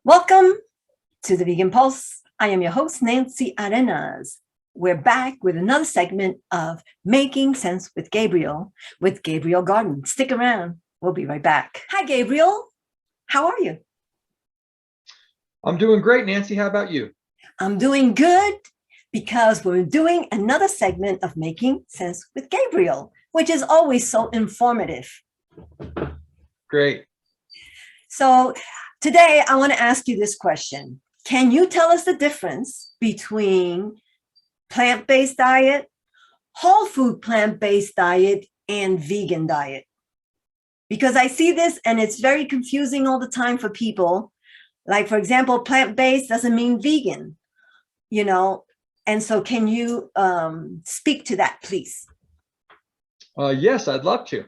Welcome to the Vegan Pulse. I am your host, Nancy Arenas. We're back with another segment of Making Sense with Gabriel Gaarden. Stick around. We'll be right back. Hi, Gabriel. How are you? I'm doing great, Nancy. How about you? I'm doing good because we're doing another segment of Making Sense with Gabriel, which is always so informative. Great. So today I want to ask you this question. Can you tell us the difference between plant-based diet, whole food plant-based diet, and vegan diet? Because I see this and it's very confusing all the time for people. Like, for example, plant-based doesn't mean vegan, and so can you speak to that, please? Yes, I'd love to.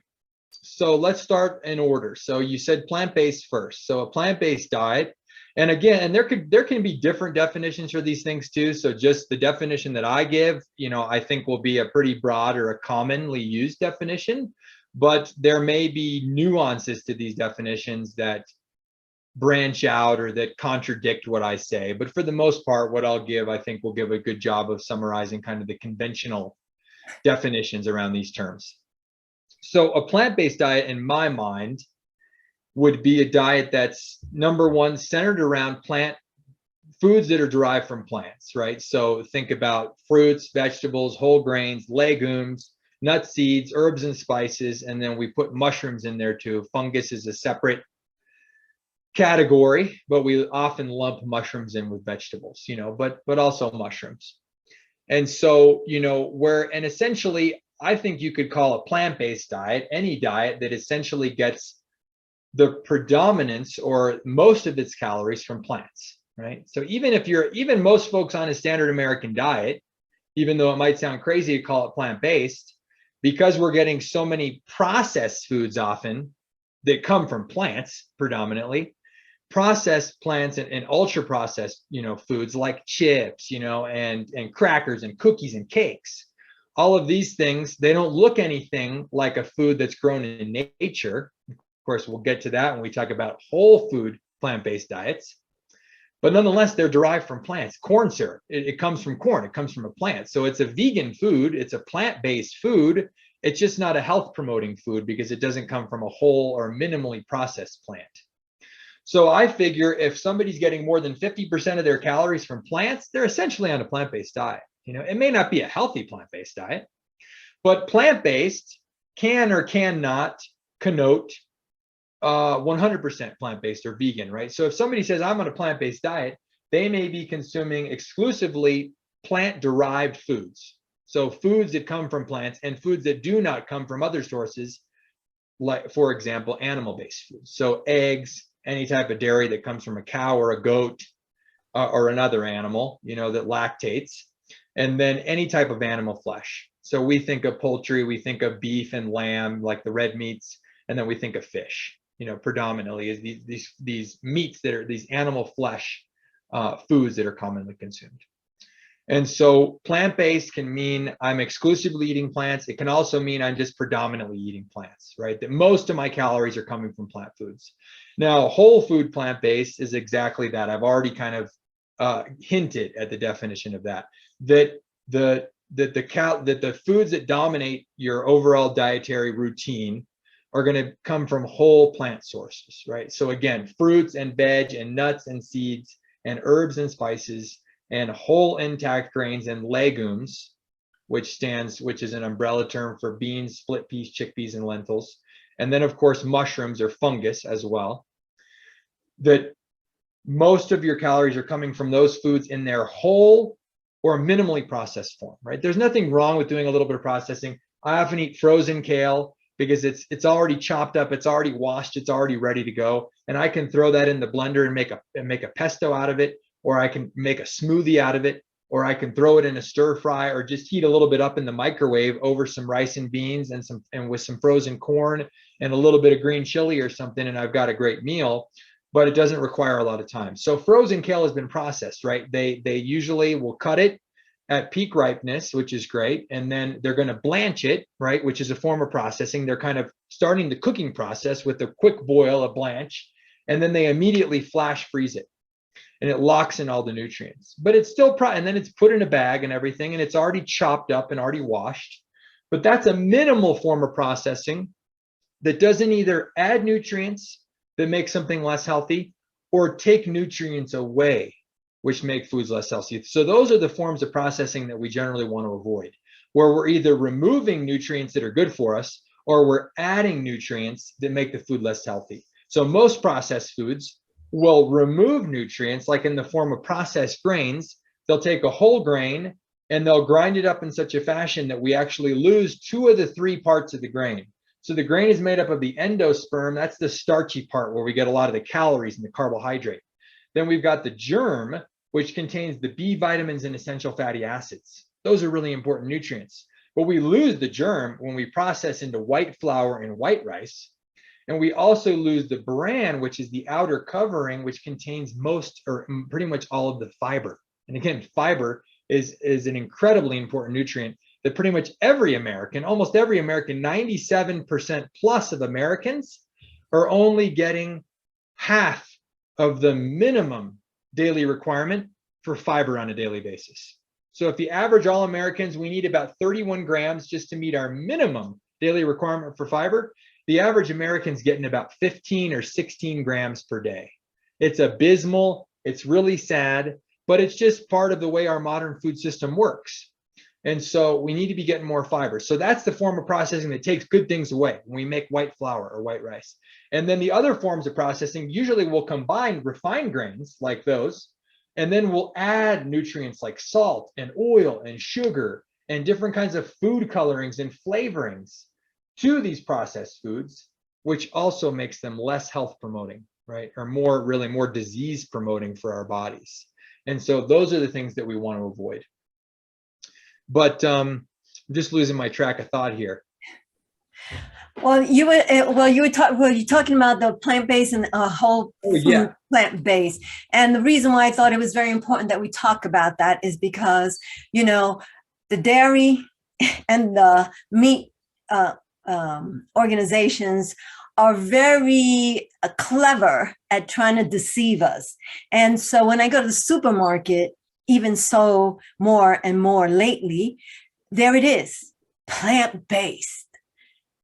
So let's start in order. So you said plant-based first. So a plant-based diet, and again, and there can be different definitions for these things too. So just the definition that I give, I think will be a pretty broad or a commonly used definition, but there may be nuances to these definitions that branch out or that contradict what I say. But for the most part, what I'll give, I think will give a good job of summarizing kind of the conventional definitions around these terms. So a plant-based diet, in my mind, would be a diet that's, number one, centered around plant foods that are derived from plants, right? So think about fruits, vegetables, whole grains, legumes, nuts, seeds, herbs, and spices, and then we put mushrooms in there too. Fungus is a separate category, but we often lump mushrooms in with vegetables, but also mushrooms. And so, and essentially, I think you could call a plant-based diet any diet that essentially gets the predominance or most of its calories from plants, right? So even most folks on a standard American diet, even though it might sound crazy to call it plant-based, because we're getting so many processed foods often that come from plants predominantly, processed plants and ultra processed, foods like chips, and crackers and cookies and cakes. All of these things, they don't look anything like a food that's grown in nature. Of course, we'll get to that when we talk about whole food plant-based diets. But nonetheless, they're derived from plants. Corn syrup, it comes from corn. It comes from a plant. So it's a vegan food. It's a plant-based food. It's just not a health promoting food because it doesn't come from a whole or minimally processed plant. So I figure if somebody's getting more than 50% of their calories from plants, they're essentially on a plant-based diet. It may not be a healthy plant-based diet, but plant-based can or cannot connote 100% plant-based or vegan, right? So if somebody says, I'm on a plant-based diet, they may be consuming exclusively plant-derived foods. So foods that come from plants and foods that do not come from other sources, like, for example, animal-based foods. So eggs, any type of dairy that comes from a cow or a goat or another animal, that lactates. And then any type of animal flesh. So we think of poultry, we think of beef and lamb, like the red meats, and then we think of fish, predominantly as these meats that are these animal flesh foods that are commonly consumed. And so plant-based can mean I'm exclusively eating plants. It can also mean I'm just predominantly eating plants, right? That most of my calories are coming from plant foods. Now, whole food plant-based is exactly that. I've already kind of hinted at the definition of that. That the foods that dominate your overall dietary routine are going to come from whole plant sources, right? So again, fruits and veg and nuts and seeds and herbs and spices and whole intact grains and legumes, which is an umbrella term for beans, split peas, chickpeas, and lentils. And then of course, mushrooms or fungus as well. That most of your calories are coming from those foods in their whole or minimally processed form, right? There's nothing wrong with doing a little bit of processing. I often eat frozen kale because it's already chopped up, it's already washed, it's already ready to go, and I can throw that in the blender and make a pesto out of it, or I can make a smoothie out of it, or I can throw it in a stir fry, or just heat a little bit up in the microwave over some rice and beans and with some frozen corn and a little bit of green chili or something, and I've got a great meal. But it doesn't require a lot of time. So frozen kale has been processed, right? They usually will cut it at peak ripeness, which is great. And then they're going to blanch it, right? Which is a form of processing. They're kind of starting the cooking process with a quick boil, a blanch, and then they immediately flash freeze it. and it locks in all the nutrients. But it's still, and then it's put in a bag and everything, and it's already chopped up and already washed. But that's a minimal form of processing that doesn't either add nutrients that make something less healthy or take nutrients away, which make foods less healthy. So those are the forms of processing that we generally want to avoid, where we're either removing nutrients that are good for us or we're adding nutrients that make the food less healthy. So most processed foods will remove nutrients, like in the form of processed grains. They'll take a whole grain and they'll grind it up in such a fashion that we actually lose 2 of the 3 parts of the grain. So the grain is made up of the endosperm, that's the starchy part where we get a lot of the calories and the carbohydrate. Then we've got the germ, which contains the B vitamins and essential fatty acids. Those are really important nutrients. But we lose the germ when we process into white flour and white rice. And we also lose the bran, which is the outer covering, which contains most or pretty much all of the fiber. And again, fiber is an incredibly important nutrient that pretty much every American, almost every American, 97% plus of Americans are only getting half of the minimum daily requirement for fiber on a daily basis. So if the average all Americans, we need about 31 grams just to meet our minimum daily requirement for fiber. The average American's getting about 15 or 16 grams per day. It's abysmal. It's really sad, but it's just part of the way our modern food system works. And so we need to be getting more fiber. So that's the form of processing that takes good things away when we make white flour or white rice. And then the other forms of processing usually will combine refined grains like those, and then we'll add nutrients like salt and oil and sugar and different kinds of food colorings and flavorings to these processed foods, which also makes them less health promoting, right? Or more disease promoting for our bodies. And so those are the things that we want to avoid. But I'm just losing my track of thought here. Well, you're talking about the plant-based and whole food plant-based. And the reason why I thought it was very important that we talk about that is because, the dairy and the meat organizations are very clever at trying to deceive us. And so when I go to the supermarket, even so more and more lately, there it is, plant-based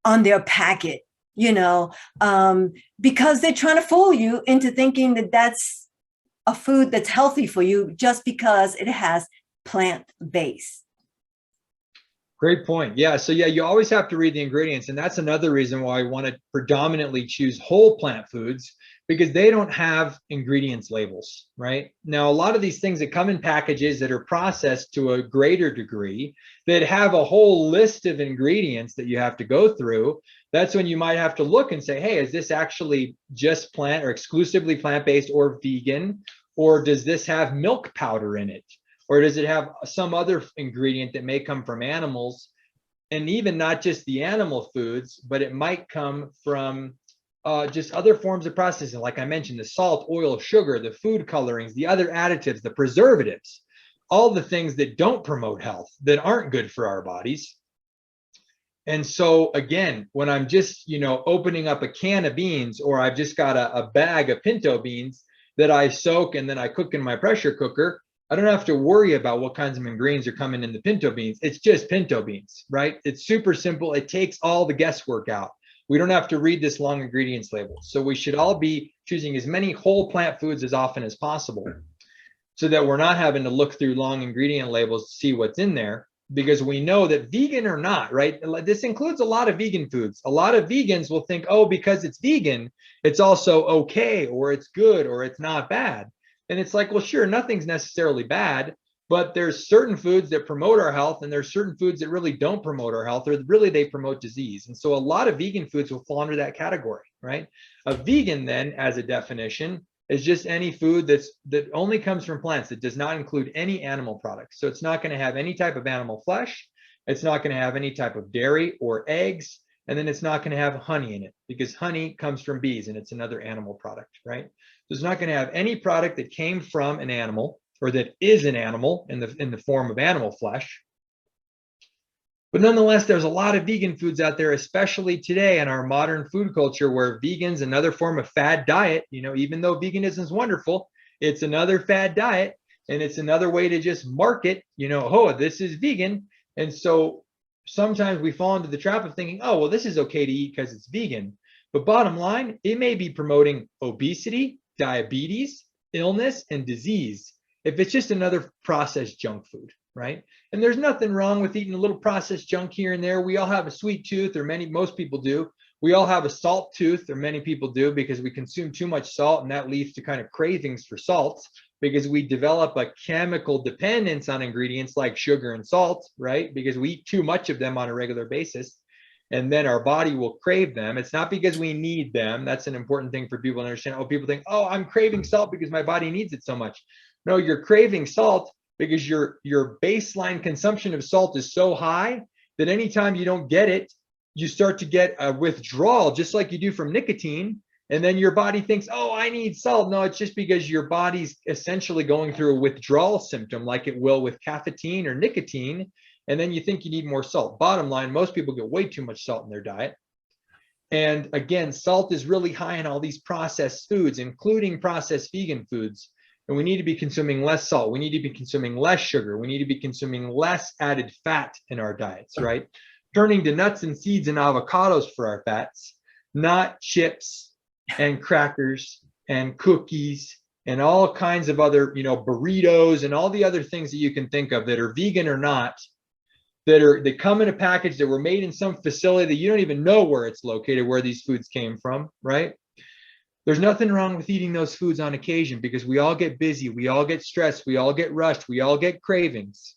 on their packet, because they're trying to fool you into thinking that that's a food that's healthy for you just because it has plant-based. Great point. Yeah. So you always have to read the ingredients. And that's another reason why I want to predominantly choose whole plant foods, because they don't have ingredients labels, right? Now, a lot of these things that come in packages that are processed to a greater degree, that have a whole list of ingredients that you have to go through, that's when you might have to look and say, hey, is this actually just plant or exclusively plant-based or vegan? Or does this have milk powder in it? Or does it have some other ingredient that may come from animals? And even not just the animal foods, but it might come from just other forms of processing. Like I mentioned, the salt, oil, sugar, the food colorings, the other additives, the preservatives, all the things that don't promote health, that aren't good for our bodies. And so again, when I'm just, opening up a can of beans, or I've just got a bag of pinto beans that I soak and then I cook in my pressure cooker, I don't have to worry about what kinds of ingredients are coming in the pinto beans. It's just pinto beans, right? It's super simple. It takes all the guesswork out. We don't have to read this long ingredients label. So we should all be choosing as many whole plant foods as often as possible, so that we're not having to look through long ingredient labels to see what's in there, because we know that vegan or not, right? This includes a lot of vegan foods. A lot of vegans will think, oh, because it's vegan, it's also okay, or it's good, or it's not bad. And it's like, well, sure, nothing's necessarily bad, but there's certain foods that promote our health, and there's certain foods that really don't promote our health, or really they promote disease. And so a lot of vegan foods will fall under that category, right? A vegan then, as a definition, is just any food that only comes from plants, that does not include any animal products. So it's not going to have any type of animal flesh. It's not going to have any type of dairy or eggs. And then it's not going to have honey in it, because honey comes from bees and it's another animal product, right? So it's not going to have any product that came from an animal, or that is an animal in the form of animal flesh. But nonetheless, there's a lot of vegan foods out there, especially today in our modern food culture, where vegan's another form of fad diet. Even though veganism is wonderful, It's another fad diet, and it's another way to just market, oh, this is vegan. And so sometimes we fall into the trap of thinking, oh, well, this is okay to eat because it's vegan. But bottom line, it may be promoting obesity, diabetes, illness, and disease if it's just another processed junk food, right? And there's nothing wrong with eating a little processed junk here and there. We all have a sweet tooth, or most people do. We all have a salt tooth, or many people do, because we consume too much salt, and that leads to kind of cravings for salt, because we develop a chemical dependence on ingredients like sugar and salt, right? Because we eat too much of them on a regular basis, and then our body will crave them. It's not because we need them. That's an important thing for people to understand. Oh, people think, oh, I'm craving salt because my body needs it so much. No, you're craving salt because your baseline consumption of salt is so high that anytime you don't get it, you start to get a withdrawal, just like you do from nicotine. And then your body thinks, oh, I need salt. No, it's just because your body's essentially going through a withdrawal symptom, like it will with caffeine or nicotine. And then you think you need more salt. Bottom line, most people get way too much salt in their diet. And again, salt is really high in all these processed foods, including processed vegan foods. And we need to be consuming less salt. We need to be consuming less sugar. We need to be consuming less added fat in our diets, right? Turning to nuts and seeds and avocados for our fats, not chips and crackers and cookies and all kinds of other, burritos and all the other things that you can think of that are vegan or not, that come in a package that were made in some facility that you don't even know where it's located, where these foods came from, right? There's nothing wrong with eating those foods on occasion, because we all get busy, we all get stressed, we all get rushed, we all get cravings.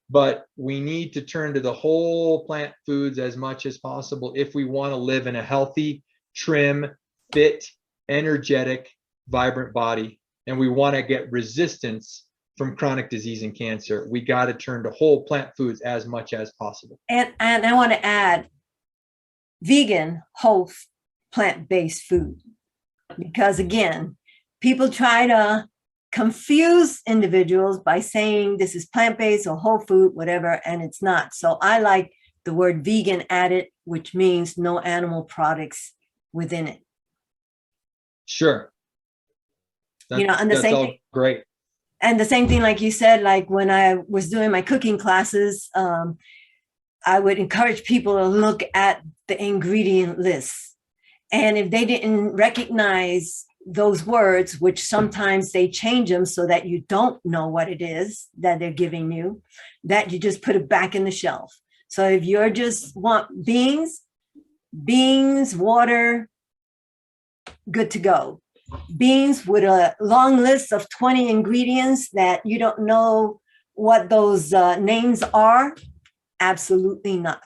But we need to turn to the whole plant foods as much as possible if we want to live in a healthy, trim, fit, energetic, vibrant body. And we want to get resistance from chronic disease and cancer. We got to turn to whole plant foods as much as possible. And I want to add vegan, whole plant-based food, because again, people try to confuse individuals by saying this is plant-based or whole food, whatever, and it's not. So I like the word vegan added, which means no animal products within it. Sure. And the same thing, great. And the same thing, like you said, like when I was doing my cooking classes, I would encourage people to look at the ingredient list. And if they didn't recognize those words, which sometimes they change them so that you don't know what it is that they're giving you, that you just put it back in the shelf. So if you're just want beans, water, good to go. Beans with a long list of 20 ingredients that you don't know what those names are, absolutely not.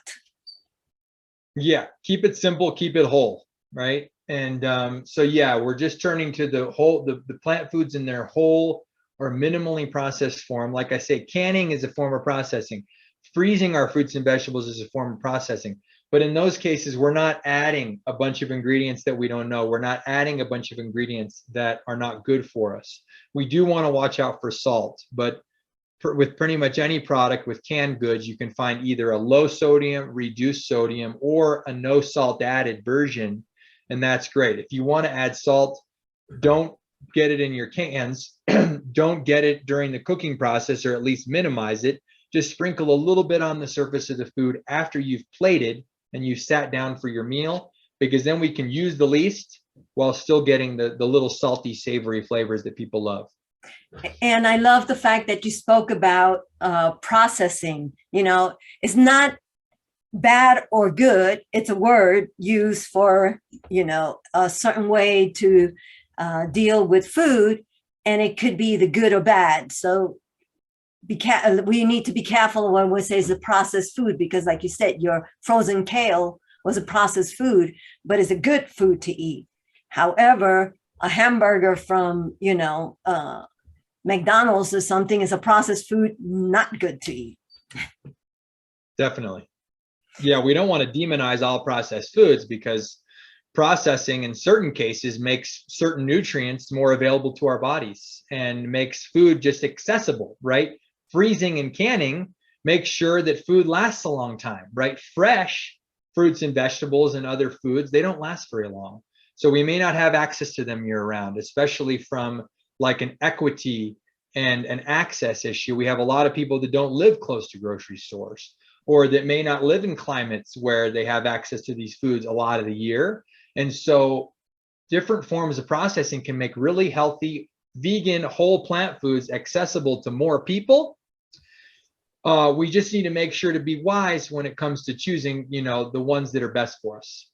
Yeah, keep it simple, keep it whole, right? And so, yeah, we're just turning to the plant foods in their whole or minimally processed form. Like I say, canning is a form of processing. Freezing our fruits and vegetables is a form of processing. But in those cases, we're not adding a bunch of ingredients that we don't know. We're not adding a bunch of ingredients that are not good for us. We do want to watch out for salt, but with pretty much any product with canned goods, you can find either a low sodium, reduced sodium, or a no salt added version. And that's great. If you want to add salt, don't get it in your cans. Don't get it during the cooking process, or at least minimize it. Just sprinkle a little bit on the surface of the food after you've plated and you sat down for your meal, because then we can use the least while still getting the little salty, savory flavors that people love. And I love the fact that you spoke about processing. It's not bad or good. It's a word used for, a certain way to deal with food, and it could be the good or bad. So we need to be careful when we say it's a processed food, because like you said, your frozen kale was a processed food, but it's a good food to eat. However, a hamburger from, McDonald's or something is a processed food, not good to eat. Definitely. Yeah, we don't want to demonize all processed foods, because processing in certain cases makes certain nutrients more available to our bodies and makes food just accessible, right? Freezing and canning makes sure that food lasts a long time, right? Fresh fruits and vegetables and other foods, they don't last very long. So we may not have access to them year round, especially from like an equity and an access issue. We have a lot of people that don't live close to grocery stores, or that may not live in climates where they have access to these foods a lot of the year. And so different forms of processing can make really healthy vegan whole plant foods accessible to more people. We just need to make sure to be wise when it comes to choosing, the ones that are best for us.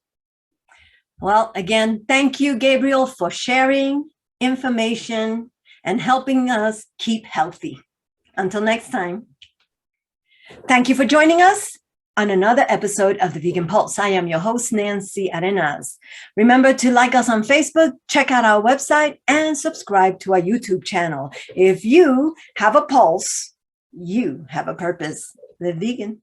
Well, again, thank you, Gabriel, for sharing information and helping us keep healthy. Until next time. Thank you for joining us on another episode of the Vegan Pulse. I am your host, Nancy Arenas. Remember to like us on Facebook, check out our website, and subscribe to our YouTube channel. If you have a pulse, you have a purpose. Live vegan.